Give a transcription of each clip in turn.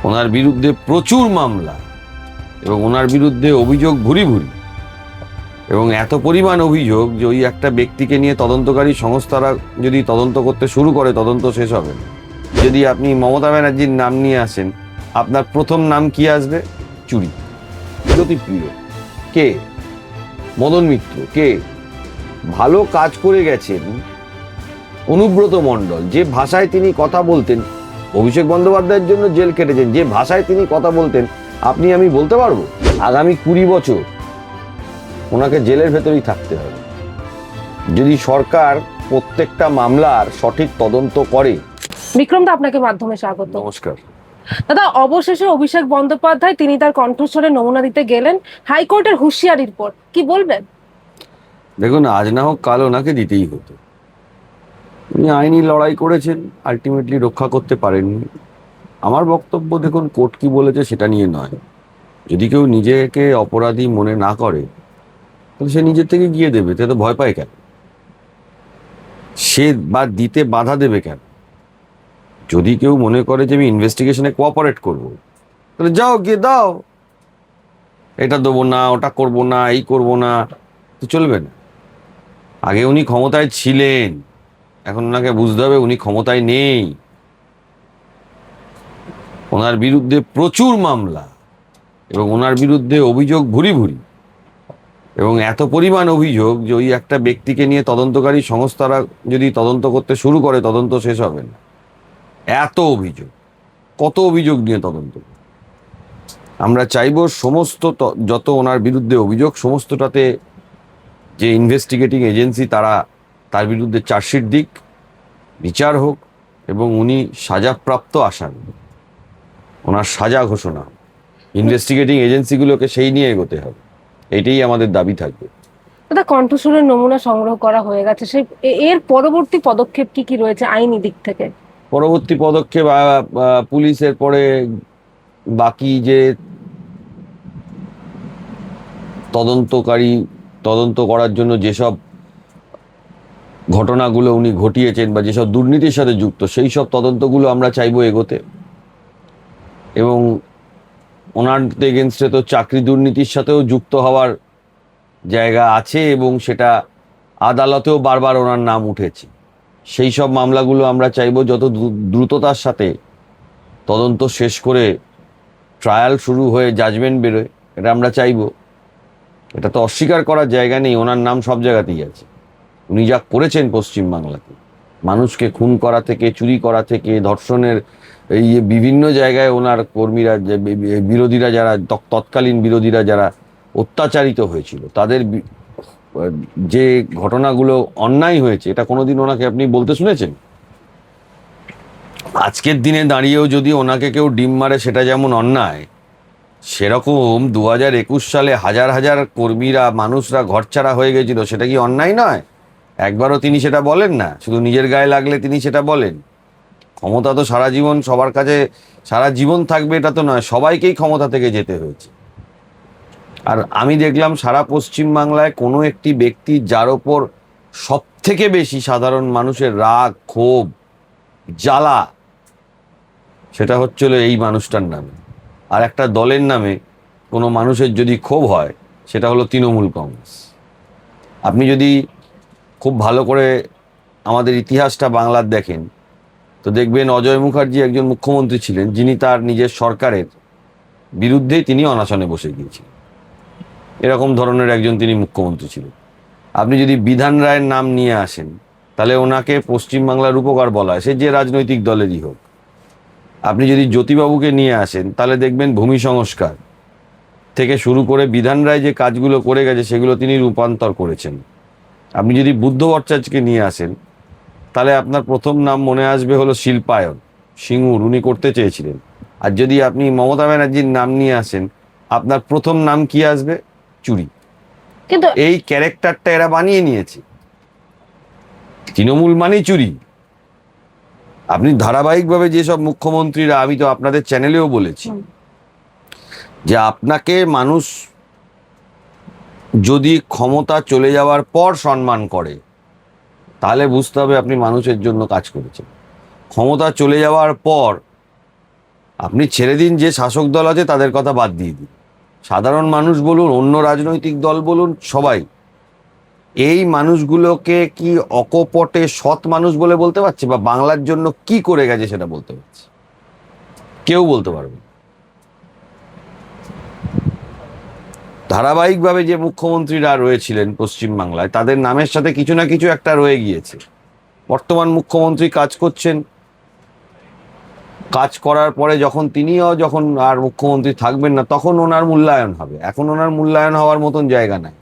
ওনার বিরুদ্ধে প্রচুর মামলা এবং ওনার বিরুদ্ধে অভিযোগ ভুরি ভুরি, এবং এত পরিমাণ অভিযোগ যে ওই একটা ব্যক্তিকে নিয়ে তদন্তকারী সংস্থারা যদি তদন্ত করতে শুরু করে তদন্ত শেষ হবে না। যদি আপনি মমতা ব্যানার্জির নাম নিয়ে আসেন, আপনার প্রথম নাম কি আসবে? চুরি। জ্যোতিপ্রিয় কে? মদন মিত্র কে? ভালো কাজ করে গেছেন অনুব্রত মণ্ডল, যে ভাষায় তিনি কথা বলতেন। অভিষেক বন্দ্যোপাধ্যায়ের জন্য জেল কেটেছেন, যে ভাষায় তিনি কথা বলতেন আপনি আমি বলতে পারবো। আগামী 20 বছর ওনাকে জেলের ভেতরেই থাকতে হবে যদি সরকার প্রত্যেকটা মামলার সঠিক তদন্ত করে। বিক্রম দা, আপনাকে মাধ্যমে স্বাগত। নমস্কার দাদা, অবশেষে অভিষেক বন্দ্যোপাধ্যায় তিনি তার কণ্ঠস্বরে নমুনা দিতে গেলেন হাইকোর্টের হুঁশিয়ারির পর, কি বলবেন? দেখুন, আজ না হোক কাল ওনাকে দিতেই হতো। উনি আইনি লড়াই করেছেন, আলটিমেটলি রক্ষা করতে পারেননি। আমার বক্তব্য, দেখুন, কোর্ট কি বলেছে সেটা নিয়ে নয়। যদি কেউ নিজেকে অপরাধী মনে না করে তাহলে সে নিজের থেকে গিয়ে দেবে। সে তো ভয় পায় কেন? সে বা দিতে বাধা দেবে কেন? যদি কেউ মনে করে যে আমি ইনভেস্টিগেশনে কোঅপারেট করব, তাহলে যাও, গিয়ে দাও। এটা দেবো না, ওটা করব না, এই করব না, তো চলবে না। আগে উনি ক্ষমতায় ছিলেন, এখন ওনাকে বুঝতে হবে উনি ক্ষমতায় নেই। ওনার বিরুদ্ধে প্রচুর মামলা এবং ওনার বিরুদ্ধে অভিযোগ ভুরি ভুরি, এবং এত পরিমাণ অভিযোগ যে ওই একটা ব্যক্তিকে নিয়ে তদন্তকারী সংস্থারা যদি তদন্ত করতে শুরু করে তদন্ত শেষ হবে না। এত অভিযোগ, কত অভিযোগ নিয়ে তদন্ত। আমরা চাইব সমস্ত যত ওনার বিরুদ্ধে অভিযোগ, সমস্তটাতে যে ইনভেস্টিগেটিং এজেন্সি তারা তার বিরুদ্ধে চার্জশিট দিক, বিচার হোক, এবং উনি সাজাপ্রাপ্ত আসামি, ওনার সাজা ঘোষণা। ইনভেস্টিগেটিং এজেন্সিগুলোকে সেই নিয়ে এগোতে হবে, এটাই আমাদের দাবি থাকবে। দাদা, কণ্ঠস্বরের নমুনা সংগ্রহ করা হয়ে গেছে, সেই এর পরবর্তী পদক্ষেপ কি কি রয়েছে আইনি দিক থেকে? পরবর্তী পদক্ষেপ, পুলিশের পরে বাকি যে তদন্তকারী, তদন্ত করার জন্য যেসব ঘটনাগুলো উনি ঘটিয়েছেন বা যেসব দুর্নীতির সাথে যুক্ত, সেই সব তদন্তগুলো আমরা চাইবো এগোতে। এবং ওনার এগেনস্টে তো চাকরি দুর্নীতির সাথেও যুক্ত হওয়ার জায়গা আছে, এবং সেটা আদালতেও বারবার ওনার নাম উঠেছে। সেই সব মামলাগুলো আমরা চাইবো যত দ্রুততার সাথে তদন্ত শেষ করে ট্রায়াল শুরু হয়ে জাজমেন্ট বেরোয়, এটা আমরা চাইবো। এটা তো অস্বীকার করার জায়গা নেই, ওনার নাম সব জায়গাতেই আছে। উনি যা করেছেন পশ্চিমবাংলাতে, মানুষকে খুন করা থেকে, চুরি করা থেকে, ধর্ষণের এই বিভিন্ন জায়গায় ওনার কর্মীরা, যে বিরোধীরা, যারা তৎকালীন বিরোধীরা যারা অত্যাচারিত হয়েছিল, তাদের যে ঘটনাগুলো অন্যায় হয়েছে, এটা কোনোদিন ওনাকে আপনি বলতে শুনেছেন? আজকের দিনে দাঁড়িয়েও যদি ওনাকে কেউ ডিম মারে সেটা যেমন অন্যায়, সেরকম 2021 সালে হাজার হাজার কর্মীরা, মানুষরা ঘরছাড়া হয়ে গেছিল, সেটা কি অন্যায় নয়? একবারও তিনি সেটা বলেন না, শুধু নিজের গায়ে লাগলে তিনি সেটা বলেন। ক্ষমতা তো সারা জীবন সবার কাছে সারা জীবন থাকবে এটা তো নয়, সবাইকেই ক্ষমতা থেকে যেতে হয়েছে। আর আমি দেখলাম সারা পশ্চিমবাংলায় কোনো একটি ব্যক্তি যার ওপর সব থেকে বেশি সাধারণ মানুষের রাগ, ক্ষোভ, জ্বালা, সেটা হচ্ছিল এই মানুষটার নামে। আর একটা দলের নামে কোনো মানুষের যদি ক্ষোভ হয়, সেটা হলো তৃণমূল কংগ্রেস। আপনি যদি খুব ভালো করে আমাদের ইতিহাসটা বাংলার দেখেন, তো দেখবেন অজয় মুখার্জি একজন মুখ্যমন্ত্রী ছিলেন যিনি তার নিজের সরকারের বিরুদ্ধেই তিনি অনশনে বসে গিয়েছিলেন। এরকম ধরনের একজন তিনি মুখ্যমন্ত্রী ছিলেন। আপনি যদি বিধান রায়ের নাম নিয়ে আসেন, তাহলে ওনাকে পশ্চিমবাংলার উপকার বলা হয়, সে যে রাজনৈতিক দলেরই হোক। আপনি যদি জ্যোতিবাবুকে নিয়ে আসেন, তাহলে দেখবেন ভূমি সংস্কার থেকে শুরু করে বিধান রায় যে কাজগুলো করে গেছে সেগুলো তিনি রূপান্তর করেছেন। আপনি যদি বুদ্ধ ভট্টাচার্যকে নিয়ে আসেন, তাহলে আপনার প্রথম নাম মনে আসবে হলো শিল্পায়ন, সিঙ্গুর, উনি করতে চেয়েছিলেন। আর যদি আপনি মমতা ব্যানার্জির নাম নিয়ে আসেন, আপনার প্রথম নাম কি আসবে? চুরি। কিন্তু এই ক্যারেক্টারটা এরা বানিয়ে নিয়েছে, তৃণমূল মানেই চুরি। আপনি ধারাবাহিকভাবে যেসব মুখ্যমন্ত্রীরা, আমি তো আপনাদের চ্যানেলেও বলেছি যে আপনাকে মানুষ যদি ক্ষমতা চলে যাওয়ার পর সম্মান করে, তাহলে বুঝতে হবে আপনি মানুষের জন্য কাজ করেছেন। ক্ষমতা চলে যাওয়ার পর আপনি ছেড়ে দিন যে শাসক দল আছে তাদের কথা বাদ দিয়ে দিন, সাধারণ মানুষ বলুন, অন্য রাজনৈতিক দল বলুন, সবাই এই মানুষগুলোকে কি অকপটে সৎ মানুষ বলে বলতে পারছে, বা বাংলার জন্য কি করে গেছে সেটা বলতে পারছে? কেউ বলতে পারবে না। ধারাবাহিকভাবে যে মুখ্যমন্ত্রীরা রয়েছিলেন পশ্চিমবাংলায়, তাদের নামের সাথে কিছু না কিছু একটা রয়ে গিয়েছে। বর্তমান মুখ্যমন্ত্রী কাজ করছেন, কাজ করার পরে যখন আর মুখ্যমন্ত্রী থাকবেন না, তখন ওনার মূল্যায়ন হবে। এখন ওনার মূল্যায়ন হওয়ার মতন জায়গা নাই।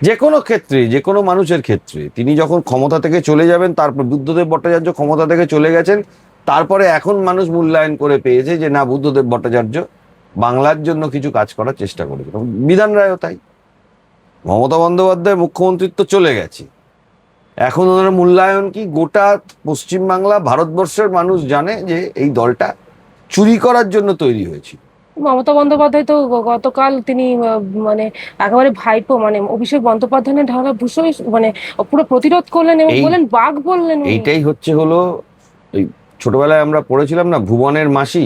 যে কোনো ক্ষেত্রে, যে কোনো মানুষের ক্ষেত্রে তিনি যখন ক্ষমতা থেকে চলে যাবেন, তারপর বুদ্ধদেব ভট্টাচার্য ক্ষমতা থেকে চলে গেছেন, তারপরে এখন মানুষ মূল্যায়ন করে পেয়েছে যে না, বুদ্ধদেব ভট্টাচার্য বাংলার জন্য কিছু কাজ করার চেষ্টা করেছে। বিধান রায়ও তাই। মমতা বন্দ্যোপাধ্যায় মুখ্যমন্ত্রিত্ব চলে গেছে, এখন ওনার মূল্যায়ন কি? গোটা পশ্চিমবাংলা, ভারতবর্ষের মানুষ জানে যে এই দলটা চুরি করার জন্য তৈরি হয়েছিল। মমতা বন্দ্যোপাধ্যায় তো গতকাল তিনি মানে একেবারে ভাইপো মানে অভিষেক বন্দ্যোপাধ্যায়ের ঢাকা ভূষণ মানে পুরো প্রতিরোধ করলেন এবং এই বললেন বাঘ বললেন উনি। এইটাই হলো ওই ছোটবেলায় আমরা পড়েছিলাম না, ভুবনের মাসি,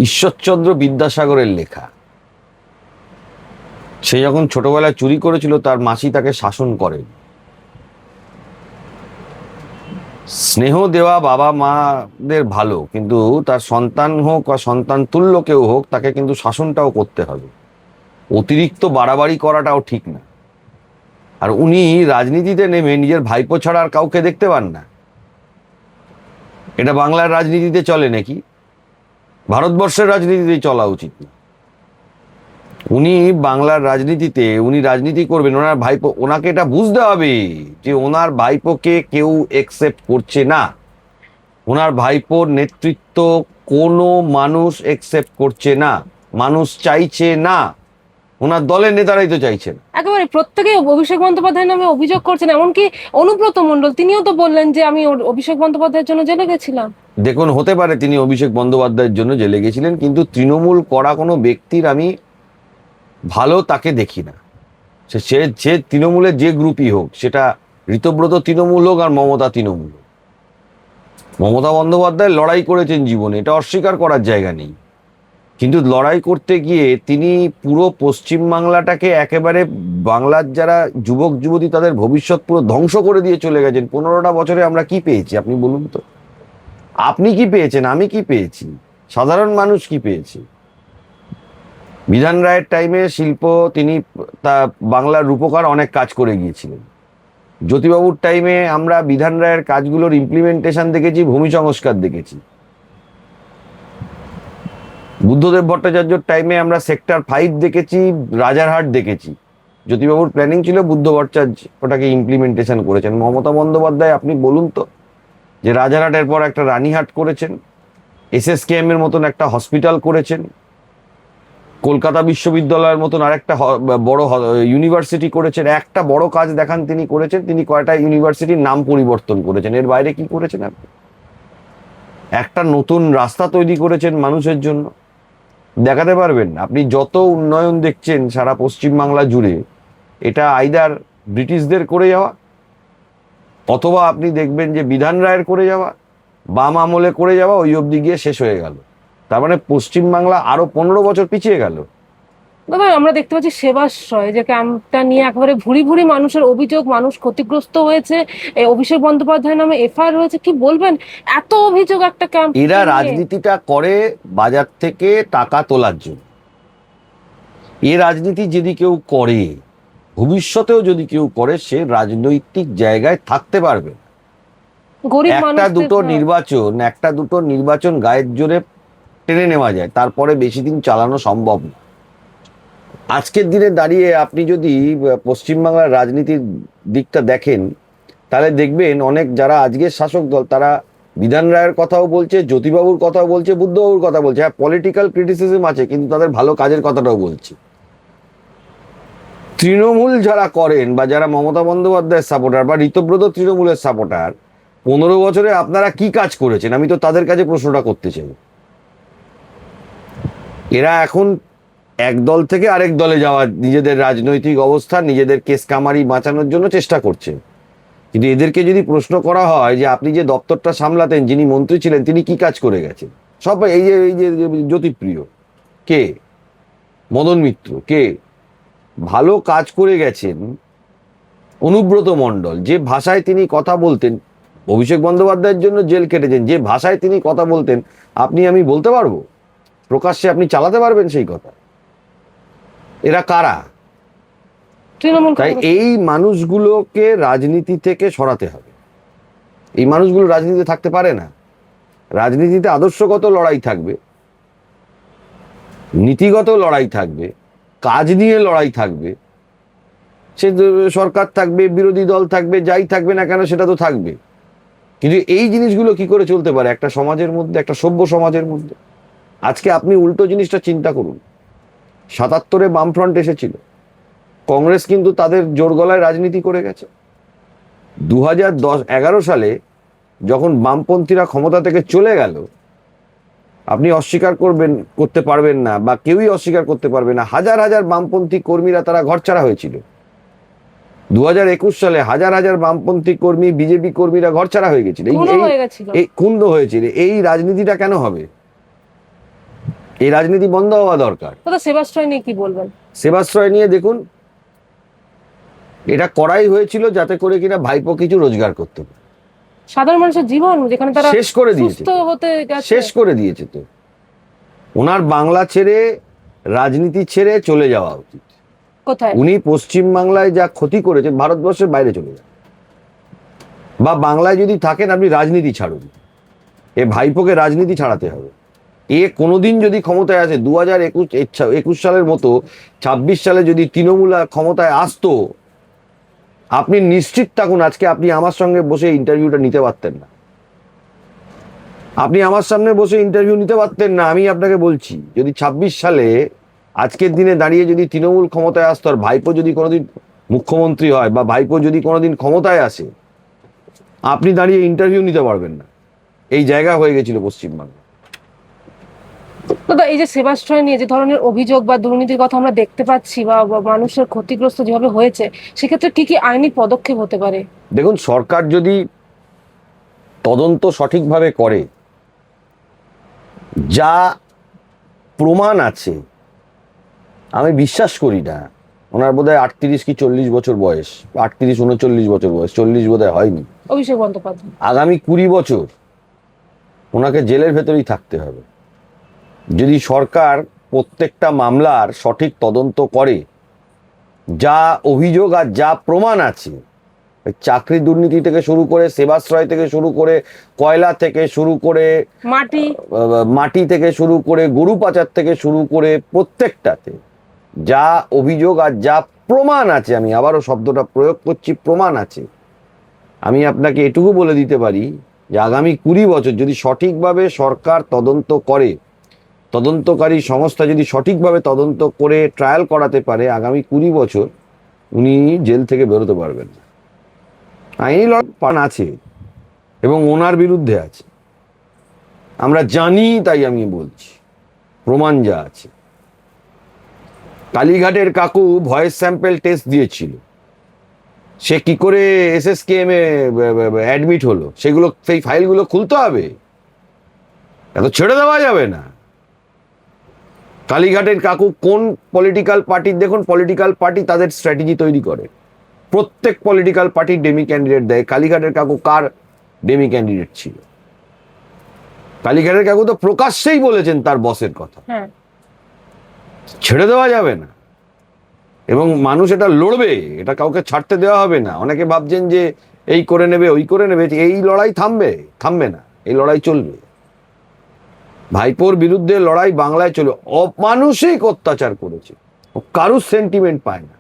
ঈশ্বরচন্দ্র বিদ্যাসাগরের লেখা। সে যখন ছোটবেলায় চুরি করেছিল, তার মাসি তাকে শাসন করেন। স্নেহ দেওয়া বাবা মাদের ভালো, কিন্তু তার সন্তান হোক বা সন্তান তুল্য কেউ হোক, তাকে কিন্তু শাসনটাও করতে হবে। অতিরিক্ত বাড়াবাড়ি করাটাও ঠিক না। আর উনি রাজনীতিতে নেমে নিজের ভাইপো ছাড়া আর কাউকে দেখতে পান না। এটা বাংলার রাজনীতিতে চলে নাকি? ভারতবর্ষের রাজনীতিতেই চলা উচিত না। উনি বাংলার রাজনীতিতে উনি রাজনীতি করবেন, ওনার ভাইপো, ওনাকে এটা বুঝতে হবে যে ওনার ভাইপোকে কেউ একসেপ্ট করছে না। ওনার ভাইপোর নেতৃত্ব কোনো মানুষ একসেপ্ট করছে না, মানুষ চাইছে না। ওনার দলের নেতারাই তো চাইছেন। একেবারে প্রত্যেকে অভিষেক বন্দ্যোপাধ্যায়ের নামে অভিযোগ করছেন, এমনকি অনুব্রত মণ্ডল তিনিও তো বললেন যে আমি অভিষেক বন্দ্যোপাধ্যায়ের জন্য জেলে গেছিলাম। দেখুন, হতে পারে তিনি অভিষেক বন্দ্যোপাধ্যায়ের জন্য জেলে গেছিলেন, কিন্তু তৃণমূল করা কোনো ব্যক্তির আমি ভালো তাকে দেখি না। সে তৃণমূলের যে গ্রুপই হোক, সেটা ঋতব্রত তৃণমূল হোক আর মমতা তৃণমূল হোক, মমতা বন্দ্যোপাধ্যায় লড়াই করেছেন জীবনে, এটা অস্বীকার করার জায়গা নেই। কিন্তু লড়াই করতে গিয়ে তিনি পুরো পশ্চিমবাংলাটাকে একেবারে, বাংলার যারা যুবক যুবতী তাদের ভবিষ্যৎ পুরো ধ্বংস করে দিয়ে চলে গেছেন। 15টা বছরে আমরা কি পেয়েছি আপনি বলুন তো? আপনি কি পেয়েছেন? আমি কি পেয়েছি? সাধারণ মানুষ কি পেয়েছে? বিধান রায়ের টাইমে তিনি তা বাংলার রূপকার অনেক কাজ করে গিয়েছিলেন। জ্যোতিবাবুর টাইমে আমরা বিধান রায়ের কাজগুলোর ইমপ্লিমেন্টেশন দেখেছি, ভূমি সংস্কার দেখেছি। বুদ্ধদেব ভট্টাচার্যর টাইমে আমরা সেক্টর 5 দেখেছি, রাজারহাট দেখেছি। জ্যোতিবাবুর প্ল্যানিং ছিল, বুদ্ধ ভট্টাচার্য ওটাকে ইমপ্লিমেন্টেশন করেছেন। মমতা বন্দ্যোপাধ্যায় আপনি বলুন তো, যে রাজারহাটের পর একটা রানীহাট করেছেন, SSKM এর মতন একটা হসপিটাল করেছেন, কলকাতা বিশ্ববিদ্যালয়ের মতন আরেকটা বড় ইউনিভার্সিটি করেছেন। একটা বড় কাজ দেখান তিনি করেছেন। তিনি কয়টা ইউনিভার্সিটির নাম পরিবর্তন করেছেন, এর বাইরে কি করেছেন আপনি? একটা নতুন রাস্তা তৈরি করেছেন মানুষের জন্য, দেখাতে পারবেন? আপনি যত উন্নয়ন দেখছেন সারা পশ্চিমবাংলা জুড়ে, এটা আইদার ব্রিটিশদের করে যাওয়া, অথবা আপনি দেখবেন যে বিধান রায়ের করে যাওয়া, বাম আমলে করে যাওয়া, ওই অবধি গিয়ে শেষ হয়ে গেল। তার মানে পশ্চিমবাংলা আরো 15 বছর পিছিয়ে গেল। দাদা আমরা দেখতে পাচ্ছি সেবাশ্রয় যে ক্যাম্পটা নিয়ে একেবারে ভুরি ভুরি মানুষের অভিযোগ, মানুষ ক্ষতিগ্রস্ত হয়েছে, এই অভিষেক বন্দ্যোপাধ্যায়ের নামে FIR হয়েছে। কি বলবেন, এত অভিযোগ একটা ক্যাম্প? এরা রাজনীতিটা করে বাজার থেকে টাকা তোলার জন্য। এ রাজনীতি যদি কেউ করে, ভবিষ্যতেও যদি কেউ করে, সে রাজনৈতিক জায়গায় থাকতে পারবে। একটা দুটো নির্বাচন গায়ের জোরে টেনে নেওয়া যায়, তারপরে বেশি দিন চালানো সম্ভব না। আজকের দিনে দাঁড়িয়ে আপনি যদি পশ্চিমবাংলার রাজনীতির দিকটা দেখেন, তাহলে দেখবেন অনেক যারা আজকের শাসক দল, তারা বিধান রায়ের কথাও বলছে, জ্যোতিবাবুর কথাও বলছে, বুদ্ধবাবুর কথা বলছে। হ্যাঁ, পলিটিক্যাল ক্রিটিসিজম আছে, কিন্তু তাদের ভালো কাজের কথাটাও বলছে। তৃণমূল যারা করেন, বা যারা মমতা বন্দ্যোপাধ্যায়ের সাপোর্টার বা ঋতব্রত তৃণমূলের সাপোর্টার, 15 বছরে আপনারা কি কাজ করেছেন? আমি তো তাদের কাছে প্রশ্নটা করতে চাই। এরা এখন এক দল থেকে আরেক দলে যাওয়ার, নিজেদের রাজনৈতিক অবস্থা, নিজেদের কেস কামারি বাঁচানোর জন্য চেষ্টা করছে। কিন্তু এদেরকে যদি প্রশ্ন করা হয় যে আপনি যে দপ্তরটা সামলাতেন, যিনি মন্ত্রী ছিলেন, তিনি কি কাজ করে গেছেন, সব এই যে জ্যোতিপ্রিয় কে, মদন মিত্র কে, ভালো কাজ করে গেছেন অনুব্রত মণ্ডল, যে ভাষায় তিনি কথা বলতেন, অভিষেক বন্দ্যোপাধ্যায়ের জন্য জেল কেটেছেন, যে ভাষায় তিনি কথা বলতেন আপনি আমি বলতে পারবো, প্রকাশ্যে আপনি চালাতে পারবেন সেই কথা? এরা কারা? তৃণমূল তাই কংগ্রেস। এই মানুষগুলোকে রাজনীতি থেকে সরাতে হবে। এই মানুষগুলো রাজনীতিতে থাকতে পারে না। রাজনীতিতে আদর্শগত লড়াই থাকবে, নীতিগত লড়াই থাকবে, কাজ নিয়ে লড়াই থাকবে, সে সরকার থাকবে, বিরোধী দল থাকবে, যাই থাকবে না কেন সেটা তো থাকবে। কিন্তু এই জিনিসগুলো কি করে চলতে পারে একটা সমাজের মধ্যে, একটা সভ্য সমাজের মধ্যে? আজকে আপনি উল্টো জিনিসটা চিন্তা করুন। ৭৭-এ বামফ্রন্ট এসেছিল, কংগ্রেস কিন্তু তাদের জোর গলায় রাজনীতি করে গেছে। ২০১১ সালে যখন বামপন্থীরা ক্ষমতা থেকে চলে গেল, আপনি অস্বীকার করতে পারবেন না, বা কেউই অস্বীকার করতে পারবে না, হাজার হাজার বামপন্থী কর্মীরা তারা ঘরছাড়া হয়েছিল। ২০২১ সালে হাজার হাজার বামপন্থী কর্মী, বিজেপি কর্মীরা ঘরছাড়া হয়ে গেছিল, এই ক্ষুণ্ণ হয়েছিল। এই রাজনীতিটা কেন হবে? এই রাজনীতি বন্ধ হওয়া দরকার। দাদা সেবাশ্রয় নিয়ে কি বলবেন? সেবাশ্রয় নিয়ে দেখুন, এটা করাই হয়েছিল যাতে করে কিনা ভাইপো কিছু রোজগার করতে পারে। সাধারণ মানুষের জীবন যেখানে তারা শেষ করে দিয়েছে, সুস্থ হতে গেছে। শেষ করে দিয়েছে। তো ওনার বাংলা ছেড়ে, রাজনীতি ছেড়ে চলে যাওয়া উচিত। কোথায়? উনি পশ্চিম বাংলায় যা ক্ষতি করেছেন, ভারতবর্ষের বাইরে চলে যান, বা বাংলায় যদি থাকেন আপনি রাজনীতি ছাড়ুন। এ ভাইপোকে রাজনীতি ছাড়াতে হবে। এ কোনোদিন যদি ক্ষমতায় আসে, ২০২১ সালের মতো ২৬ সালে যদি তৃণমূল ক্ষমতায় আসতো, আপনি নিশ্চিত থাকুন আজকে আপনি আমার সঙ্গে বসে ইন্টারভিউটা নিতে পারতেন না। আপনি আমার সামনে বসে ইন্টারভিউ নিতে পারতেন না। আমি আপনাকে বলছি, যদি ২৬ সালে আজকের দিনে দাঁড়িয়ে যদি তৃণমূল ক্ষমতায় আসতো, আর ভাইপো যদি কোনোদিন মুখ্যমন্ত্রী হয়, বা ভাইপো যদি কোনোদিন ক্ষমতায় আসে, আপনি দাঁড়িয়ে ইন্টারভিউ নিতে পারবেন না। এই জায়গা হয়ে গেছিল পশ্চিমবাংলা। দাদা এই যে সেবাশ্রয় নিয়ে যে ধরনের অভিযোগ বা দুর্নীতির কথা আমরা দেখতে পাচ্ছি, বা মানুষের ক্ষতিগ্রস্ত যেভাবে হয়েছে, সেক্ষেত্রে কি কি আইনি পদক্ষেপ হতে পারে? দেখুন, সরকার যদি তদন্ত সঠিকভাবে করে, যা প্রমাণ আছে, আমি বিশ্বাস করি না ওনার বোধহয় ৩৮ কি ৪০ বছর বয়স, ৩৮-৩৯ বছর বয়স, ৪০ বোধহয় হয়নি। অভিষেক বন্দ্যোপাধ্যায় আগামী ২০ বছর ওনাকে জেলের ভেতরেই থাকতে হবে। যদি সরকার প্রত্যেকটা মামলার সঠিক তদন্ত করে, যা অভিযোগ আর যা প্রমাণ আছে, চাকরি দুর্নীতি থেকে শুরু করে, সেবাশ্রয় থেকে শুরু করে, কয়লা থেকে শুরু করে, মাটি থেকে শুরু করে, গরু পাচার থেকে শুরু করে, প্রত্যেকটাতে যা অভিযোগ আর যা প্রমাণ আছে, আমি আবারও শব্দটা প্রয়োগ করছি, প্রমাণ আছে, আমি আপনাকে এটুকু বলে দিতে পারি যে আগামী ২০ বছর যদি সঠিকভাবে সরকার তদন্ত করে, তদন্তকারী সংস্থা যদি সঠিকভাবে তদন্ত করে ট্রায়াল করাতে পারে, আগামী ২০ বছর উনি জেল থেকে বেরোতে পারবেন না। আইনি লড়াই আছে এবং ওনার বিরুদ্ধে আছে, আমরা জানি, তাই আমি বলছি, প্রমাণ যা আছে। কালীঘাটের কাকু ভয়েস স্যাম্পল টেস্ট দিয়েছিল, সে কি করে SSKM এ অ্যাডমিট হলো, সেগুলো, সেই ফাইলগুলো খুলতে হবে, এত ছেড়ে দেওয়া যাবে না। কালীঘাটের কাকু কোন পলিটিক্যাল পার্টির, দেখুন পলিটিক্যাল পার্টি তাদের স্ট্র্যাটেজি তৈরি করে, প্রত্যেক পলিটিক্যাল পার্টির ডেমি ক্যান্ডিডেট দেয়। কালীঘাটের কাকু কার ডেমি ক্যান্ডিডেট ছিল? কালীঘাটের কাকু তো প্রকাশ্যেই বলেছেন তার বসের কথা। ছেড়ে দেওয়া যাবে না, এবং মানুষ এটা লড়বে, এটা কাউকে ছাড়তে দেওয়া হবে না। অনেকে ভাবছেন যে এই করে নেবে, ওই করে নেবে, এই লড়াই থামবে না, এই লড়াই চলবে। ভাইপোর বিরুদ্ধে লড়াই বাংলায় চলবে। অমানুষিক অত্যাচার করেছে, কারুর সেন্টিমেন্ট পায় না।